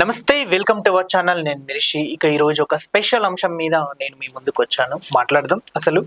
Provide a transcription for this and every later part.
నమస్తే, welcome to our channel. నేను మిరిషి. ఇక ఈరోజు ఒక స్పెషల్ అంశం మీద నేను మీ ముందుకు వచ్చాను. మాట్లాడదాం. అసలు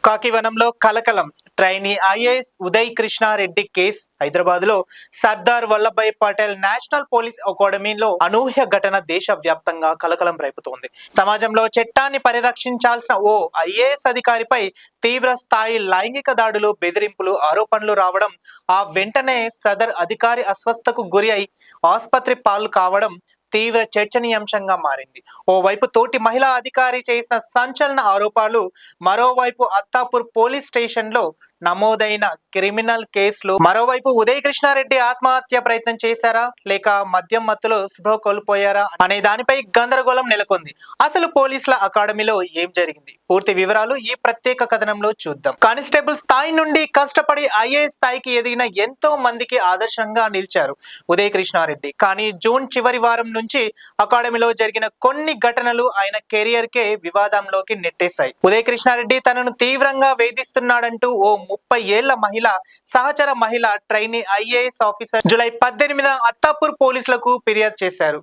కాకివనంలో కలకలం. Trainee IAS Uday Krishna Reddy case. Hyderabad లో సర్దార్ వల్లభాయ్ పటేల్ నేషనల్ పోలీస్ అకాడమీలో అనూహ్య ఘటన దేశవ్యాప్తంగా కలకలం రేపుతోంది. సమాజంలో చట్టాన్ని పరిరక్షించాల్సిన ఓ ఐఏఎస్ అధికారిపై తీవ్ర స్థాయి లైంగిక దాడులు, బెదిరింపులు, ఆరోపణలు రావడం, ఆ వెంటనే సదర్ అధికారి అస్వస్థకు గురి అయి ఆసుపత్రి పాలు కావడం తీవ్ర చర్చనీయాంశంగా మారింది. ఓవైపు తోటి మహిళా అధికారి చేసిన సంచలన ఆరోపణలు, మరోవైపు అత్తాపూర్ పోలీస్ స్టేషన్ లో నమోదైన క్రిమినల్ కేసులు. మరోవైపు ఉదయ్ కృష్ణారెడ్డి ఆత్మహత్య ప్రయత్నం చేశారా లేక మద్యం మత్తులో స్పృహ కోల్పోయారా అనే దానిపై గందరగోళం నెలకొంది. అసలు పోలీసుల అకాడమీలో ఏం జరిగింది? పూర్తి వివరాలు ఈ ప్రత్యేక కథనంలో చూద్దాం. కానిస్టేబుల్ స్థాయి నుండి కష్టపడి ఐఏఎస్ స్థాయికి ఎదిగిన ఎంతో మందికి ఆదర్శంగా నిలిచారు ఉదయ్ కృష్ణారెడ్డి. కానీ జూన్ చివరి వారం నుంచి అకాడమీలో జరిగిన కొన్ని ఘటనలు ఆయన కెరియర్ కే వివాదంలోకి నెట్టేశాయి. ఉదయ్ కృష్ణారెడ్డి తనను తీవ్రంగా వేధిస్తున్నాడంటూ ఓ 30 ఏళ్ల మహిళ, సహచర మహిళ ట్రైనీ ఐఏఎస్ ఆఫీసర్ జూలై 18న అత్తాపూర్ పోలీసులకు ఫిర్యాదు చేశారు.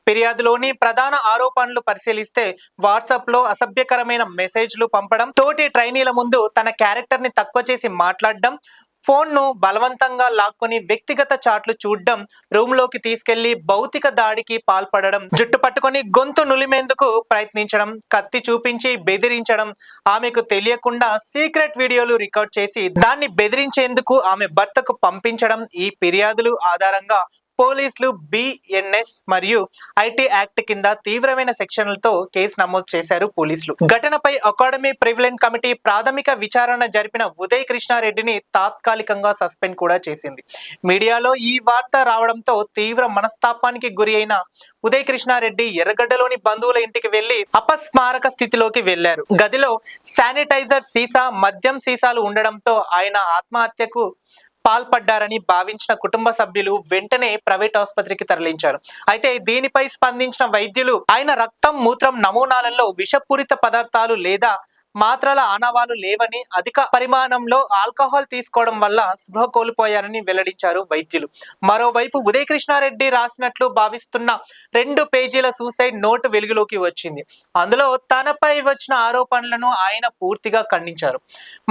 ఫిర్యాదులోని ప్రధాన ఆరోపణలు పరిశీలిస్తే వాట్సాప్ లో అసభ్యకరమైన మెసేజ్లు పంపడం, తోటి ట్రైనీల ముందు తన క్యారెక్టర్ ని తక్కువ చేసి మాట్లాడడం, ఫోన్ ను బలవంతంగా లాక్కొని వ్యక్తిగత చాట్లు చూడడం, రూమ్ లోకి తీసుకెళ్లి భౌతిక దాడికి పాల్పడడం, జుట్టు పట్టుకొని గొంతు నులిమేందుకు ప్రయత్నించడం, కత్తి చూపించి బెదిరించడం, ఆమెకు తెలియకుండా సీక్రెట్ వీడియోలు రికార్డ్ చేసి దాన్ని బెదిరించేందుకు ఆమె భర్తకు పంపించడం. ఈ ఫిర్యాదులు ఆధారంగా పోలీసులు బిఎన్ఎస్ మరియు ఐటీ యాక్ట్ కింద తీవ్రమైన సెక్షన్లతో కేసు నమోదు చేశారు పోలీసులు. ఘటనపై అకాడమీ ప్రివిలెంట్ కమిటీ ప్రాథమిక విచారణ జరిపిన ఉదయ్ కృష్ణారెడ్డిని తాత్కాలికంగా సస్పెండ్ కూడా చేసింది. మీడియాలో ఈ వార్త రావడంతో తీవ్ర మనస్తాపానికి గురి అయిన ఉదయ్ కృష్ణారెడ్డి ఎర్రగడ్డలోని బంధువుల ఇంటికి వెళ్లి అపస్మారక స్థితిలోకి వెళ్లారు. గదిలో శానిటైజర్ సీసా, మద్యం సీసాలు ఉండడంతో ఆయన ఆత్మహత్యకు పాల్పడ్డారని భావించిన కుటుంబ సభ్యులు వెంటనే ప్రైవేట్ ఆసుపత్రికి తరలించారు. అయితే దీనిపై స్పందించిన వైద్యులు ఆయన రక్తం, మూత్రం నమూనాలలో విషపూరిత పదార్థాలు లేదా మాత్రల ఆనవాలు లేవని, అధిక పరిమాణంలో ఆల్కహాల్ తీసుకోవడం వల్ల స్పృహ కోల్పోయారని వెల్లడించారు వైద్యులు. మరోవైపు ఉదయ్ కృష్ణారెడ్డి రాసినట్లు భావిస్తున్న 2 పేజీల సూసైడ్ నోట్ వెలుగులోకి వచ్చింది. అందులో తనపై వచ్చిన ఆరోపణలను ఆయన పూర్తిగా ఖండించారు.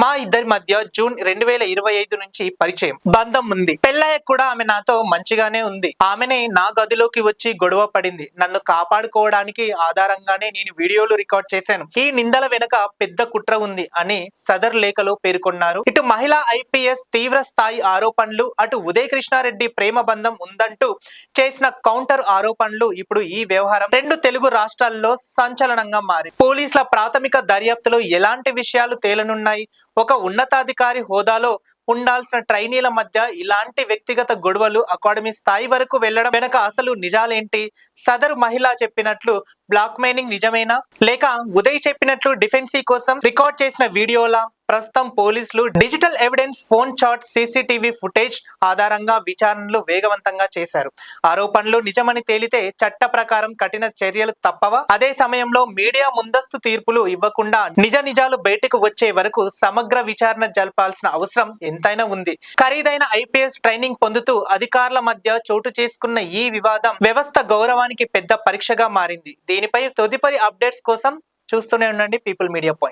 మా ఇద్దరి మధ్య జూన్ 2025 నుంచి పరిచయం, బంధం ఉంది. పెళ్ళయ్య కూడా ఆమె నాతో మంచిగానే ఉంది. ఆమెనే నా గదిలోకి వచ్చి గొడవ పడింది. నన్ను కాపాడుకోవడానికి ఆధారంగానే నేను వీడియోలు రికార్డ్ చేశాను. ఈ నిందల వెనుక పెద్ద కుట్ర ఉంది అని సదర్ లేఖలో పేర్కొన్నారు. ఇటు మహిళా ఐపీఎస్ తీవ్ర స్థాయి ఆరోపణలు, అటు ఉదయ్ కృష్ణారెడ్డి ప్రేమ బంధం ఉందంటూ చేసిన కౌంటర్ ఆరోపణలు. ఇప్పుడు ఈ వ్యవహారం 2 తెలుగు రాష్ట్రాల్లో సంచలనంగా మారింది. పోలీసుల ప్రాథమిక దర్యాప్తులో ఎలాంటి విషయాలు తేలనున్నాయి? ఒక ఉన్నతాధికారి హోదాలో ఉండాల్సిన ట్రైనీల మధ్య ఇలాంటి వ్యక్తిగత గొడవలు అకాడమీ స్థాయి వరకు వెళ్లడం వెనక అసలు నిజాలేంటి? సదరు మహిళ చెప్పినట్లు బ్లాక్ మెయిలింగ్ నిజమేనా లేక ఉదయ్ చెప్పినట్లు డిఫెన్సీ కోసం రికార్డ్ చేసిన వీడియోలా? ప్రస్తుతం పోలీసులు digital evidence, phone chat, CCTV footage ఆధారంగా విచారణలు వేగవంతంగా చేశారు. ఆరోపణలు నిజమని తేలితే చట్ట ప్రకారం కఠిన చర్యలు తప్పవా? అదే సమయంలో మీడియా ముందస్తు తీర్పులు ఇవ్వకుండా నిజాలు బయటకు వచ్చే వరకు సమగ్ర విచారణ జరపాల్సిన అవసరం ఎంతైనా ఉంది. ఖరీదైన ఐపీఎస్ ట్రైనింగ్ పొందుతూ అధికారుల మధ్య చోటు చేసుకున్న ఈ వివాదం వ్యవస్థ గౌరవానికి పెద్ద పరీక్షగా మారింది. దీనిపై తదుపరి అప్డేట్స్ కోసం చూస్తూనే ఉండండి పీపుల్ మీడియా పాయింట్.